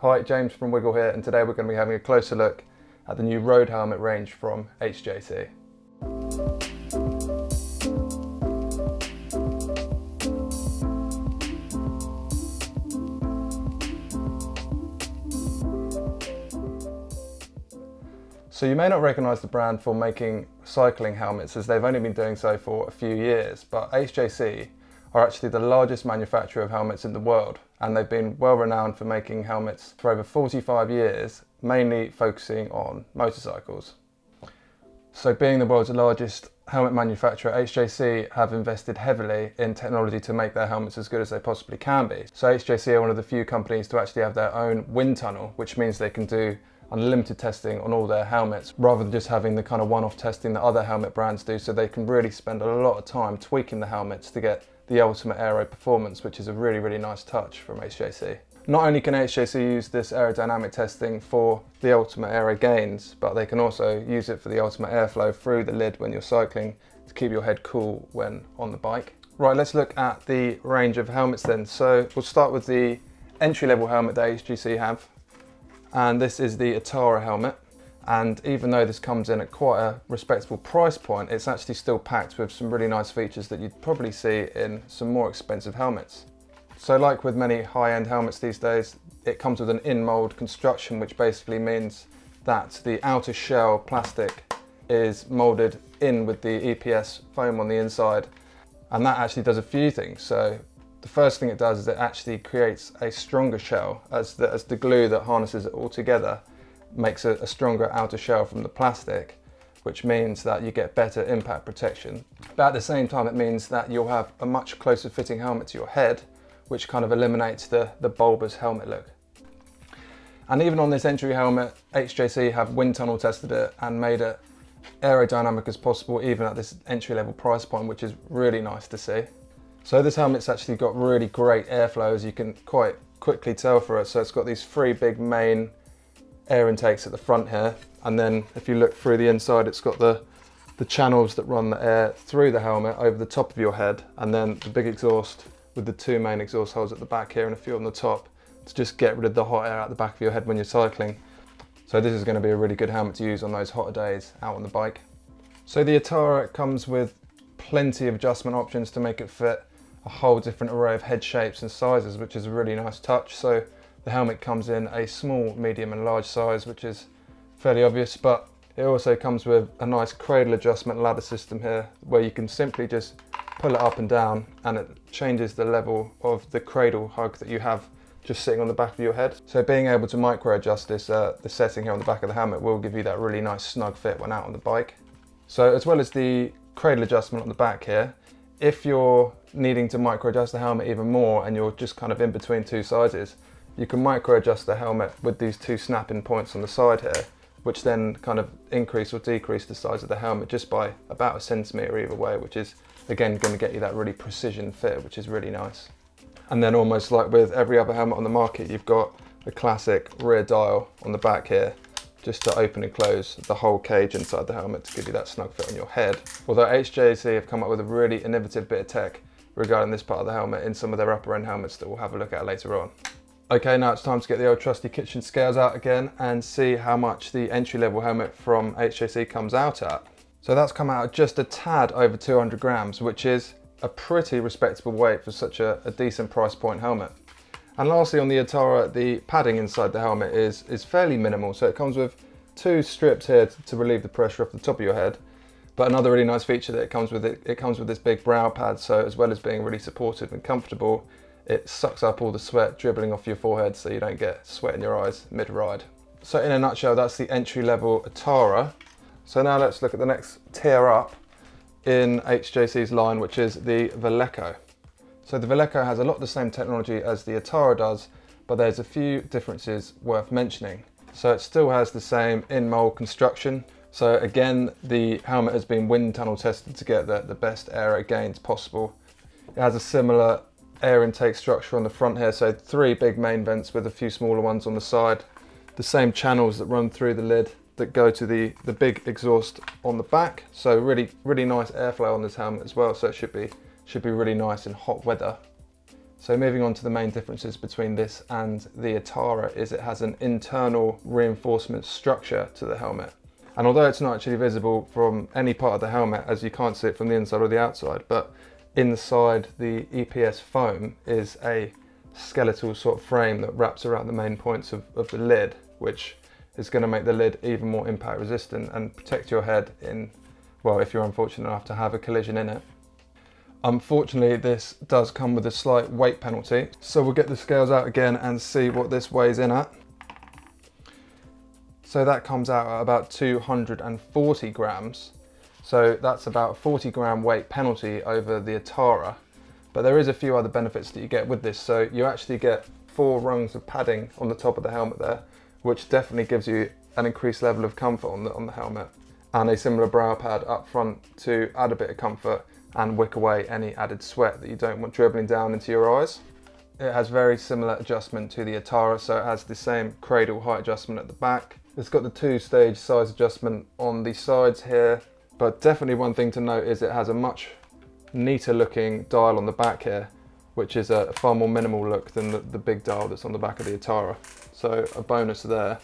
Hi, James from Wiggle here, and today we're going to be having a closer look at the new road helmet range from HJC. So you may not recognise the brand for making cycling helmets, as they've only been doing so for a few years, but HJC are actually the largest manufacturer of helmets in the world, and they've been well renowned for making helmets for over 45 years, mainly focusing on motorcycles. So being the world's largest helmet manufacturer, HJC have invested heavily in technology to make their helmets as good as they possibly can be. So HJC are one of the few companies to actually have their own wind tunnel, which means they can do unlimited testing on all their helmets rather than just having the kind of one-off testing that other helmet brands do. So they can really spend a lot of time tweaking the helmets to get the ultimate aero performance, which is a really nice touch from HJC. Not only can HJC use this aerodynamic testing for the ultimate aero gains, but they can also use it for the ultimate airflow through the lid when you're cycling to keep your head cool when on the bike. Right, let's look at the range of helmets then. So we'll start with the entry-level helmet that HJC have. And this is the Atara helmet, and even though this comes in at quite a respectable price point, it's actually still packed with some really nice features that you'd probably see in some more expensive helmets. So like with many high-end helmets these days, it comes with an in-mold construction, which basically means that the outer shell plastic is molded in with the EPS foam on the inside, and that actually does a few things. So the first thing it does is it actually creates a stronger shell, as the glue that harnesses it all together makes a stronger outer shell from the plastic, which means that you get better impact protection. But at the same time, it means that you'll have a much closer fitting helmet to your head, which kind of eliminates the bulbous helmet look. And even on this entry helmet, HJC have wind tunnel tested it and made it aerodynamic as possible, even at this entry level price point, which is really nice to see. So this helmet's actually got really great airflow, as you can quite quickly tell for it. So it's got these three big main air intakes at the front here, and then if you look through the inside, it's got the channels that run the air through the helmet over the top of your head, and then the big exhaust with the two main exhaust holes at the back here and a few on the top to just get rid of the hot air out the back of your head when you're cycling. So this is going to be a really good helmet to use on those hotter days out on the bike. So the Atara comes with plenty of adjustment options to make it fit a whole different array of head shapes and sizes, which is a really nice touch. So the helmet comes in a small, medium and large size, which is fairly obvious, but it also comes with a nice cradle adjustment ladder system here, where you can simply just pull it up and down and it changes the level of the cradle hug that you have just sitting on the back of your head. So being able to micro adjust this, the setting here on the back of the helmet will give you that really nice snug fit when out on the bike. So as well as the cradle adjustment on the back here, if you're needing to micro adjust the helmet even more and you're just kind of in between two sizes, you can micro adjust the helmet with these two snap-in points on the side here, which then kind of increase or decrease the size of the helmet just by about a centimetre either way, which is again going to get you that really precision fit, which is really nice. And then almost like with every other helmet on the market, you've got the classic rear dial on the back here, just to open and close the whole cage inside the helmet to give you that snug fit on your head. Although HJC have come up with a really innovative bit of tech regarding this part of the helmet in some of their upper end helmets that we'll have a look at later on. Okay, now it's time to get the old trusty kitchen scales out again and see how much the entry level helmet from HJC comes out at. So that's come out at just a tad over 200 grams, which is a pretty respectable weight for such a decent price point helmet. And lastly, on the Atara, the padding inside the helmet is fairly minimal. So it comes with two strips here to relieve the pressure off the top of your head. But another really nice feature that it comes with this big brow pad. So as well as being really supportive and comfortable, it sucks up all the sweat dribbling off your forehead so you don't get sweat in your eyes mid-ride. So in a nutshell, that's the entry level Atara. So now let's look at the next tier up in HJC's line, which is the Valeco. So the Valeco has a lot of the same technology as the Atara does, but there's a few differences worth mentioning. So it still has the same in-mold construction. So again, the helmet has been wind tunnel tested to get the best aero gains possible. It has a similar air intake structure on the front here, so three big main vents with a few smaller ones on the side. The same channels that run through the lid that go to the big exhaust on the back. So really nice airflow on this helmet as well, so it should be really nice in hot weather. So moving on to the main differences between this and the Atara is it has an internal reinforcement structure to the helmet. And although it's not actually visible from any part of the helmet, as you can't see it from the inside or the outside, but inside the EPS foam is a skeletal sort of frame that wraps around the main points of the lid, which is going to make the lid even more impact resistant and protect your head in, well, if you're unfortunate enough to have a collision in it. Unfortunately, this does come with a slight weight penalty. So we'll get the scales out again and see what this weighs in at. So that comes out at about 240 grams. So that's about a 40 gram weight penalty over the Atara. But there is a few other benefits that you get with this. So you actually get 4 rungs of padding on the top of the helmet there, which definitely gives you an increased level of comfort on the helmet. And a similar brow pad up front to add a bit of comfort and wick away any added sweat that you don't want dribbling down into your eyes. It has very similar adjustment to the Atara, so it has the same cradle height adjustment at the back. It's got the 2-stage size adjustment on the sides here, but definitely one thing to note is it has a much neater looking dial on the back here, which is a far more minimal look than the big dial that's on the back of the Atara. So a bonus there.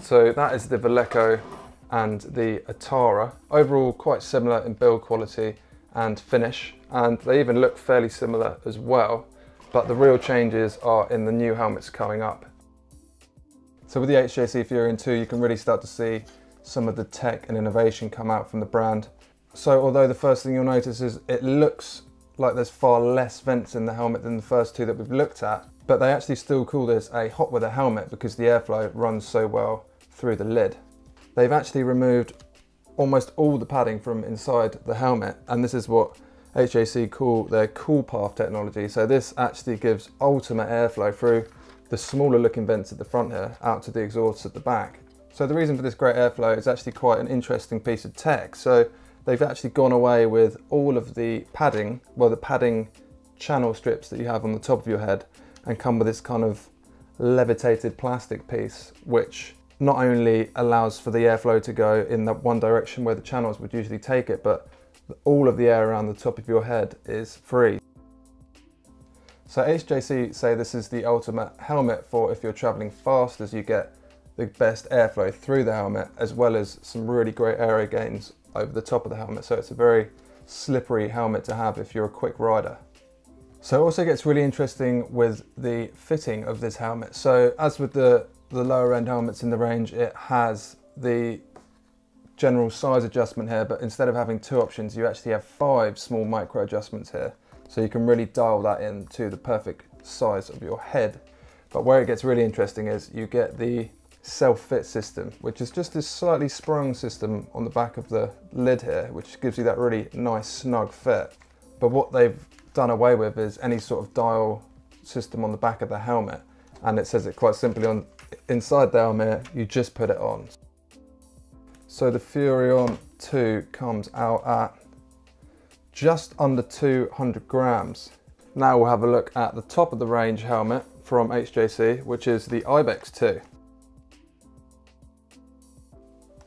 So that is the Valeco and the Atara. Overall quite similar in build quality and finish, and they even look fairly similar as well, but the real changes are in the new helmets coming up. So with the HJC Furion 2 you can really start to see some of the tech and innovation come out from the brand. So although the first thing you'll notice is it looks like there's far less vents in the helmet than the first two that we've looked at, but they actually still call this a hot weather helmet because the airflow runs so well through the lid. They've actually removed almost all the padding from inside the helmet, and this is what HJC call their cool path technology. So this actually gives ultimate airflow through the smaller looking vents at the front here out to the exhausts at the back. So the reason for this great airflow is actually quite an interesting piece of tech. So they've actually gone away with all of the padding, well, the padding channel strips that you have on the top of your head, and come with this kind of levitated plastic piece, which not only allows for the airflow to go in that one direction where the channels would usually take it, but all of the air around the top of your head is free. So HJC say this is the ultimate helmet for if you're traveling fast, as you get the best airflow through the helmet, as well as some really great aero gains over the top of the helmet. So it's a very slippery helmet to have if you're a quick rider. So it also gets really interesting with the fitting of this helmet. So as with the lower end helmets in the range, it has the general size adjustment here, but instead of having 2 options, you actually have 5 small micro adjustments here. So you can really dial that in to the perfect size of your head. But where it gets really interesting is you get the self-fit system, which is just this slightly sprung system on the back of the lid here, which gives you that really nice snug fit. But what they've done away with is any sort of dial system on the back of the helmet, and it says it quite simply on inside the helmet, you just put it on. So the Furion 2 comes out at just under 200 grams. Now we'll have a look at the top of the range helmet from HJC, which is the Ibex 2.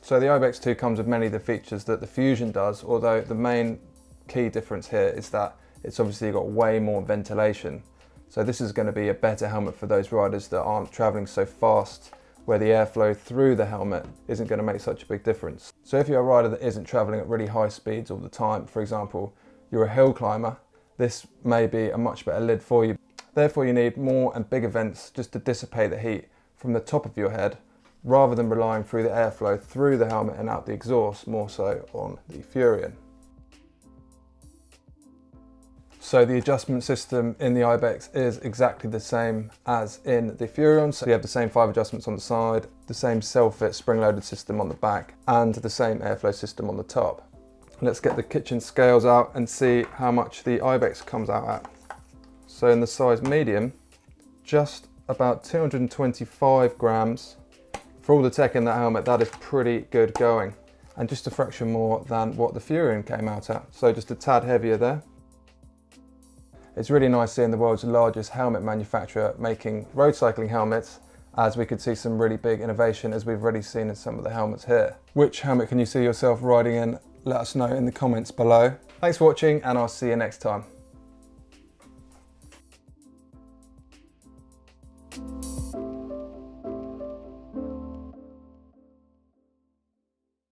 So the Ibex 2 comes with many of the features that the Furion does, although the main key difference here is that it's obviously got way more ventilation. So this is going to be a better helmet for those riders that aren't traveling so fast, where the airflow through the helmet isn't going to make such a big difference. So if you're a rider that isn't traveling at really high speeds all the time, for example, you're a hill climber, this may be a much better lid for you. Therefore you need more and bigger vents just to dissipate the heat from the top of your head, rather than relying through the airflow through the helmet and out the exhaust, more so on the Furion. So the adjustment system in the Ibex is exactly the same as in the Furion. So you have the same 5 adjustments on the side, the same self-fit spring-loaded system on the back, and the same airflow system on the top. Let's get the kitchen scales out and see how much the Ibex comes out at. So in the size medium, just about 225 grams. For all the tech in that helmet, that is pretty good going. And just a fraction more than what the Furion came out at. So just a tad heavier there. It's really nice seeing the world's largest helmet manufacturer making road cycling helmets, as we could see some really big innovation as we've already seen in some of the helmets here. Which helmet can you see yourself riding in? Let us know in the comments below. Thanks for watching, and I'll see you next time.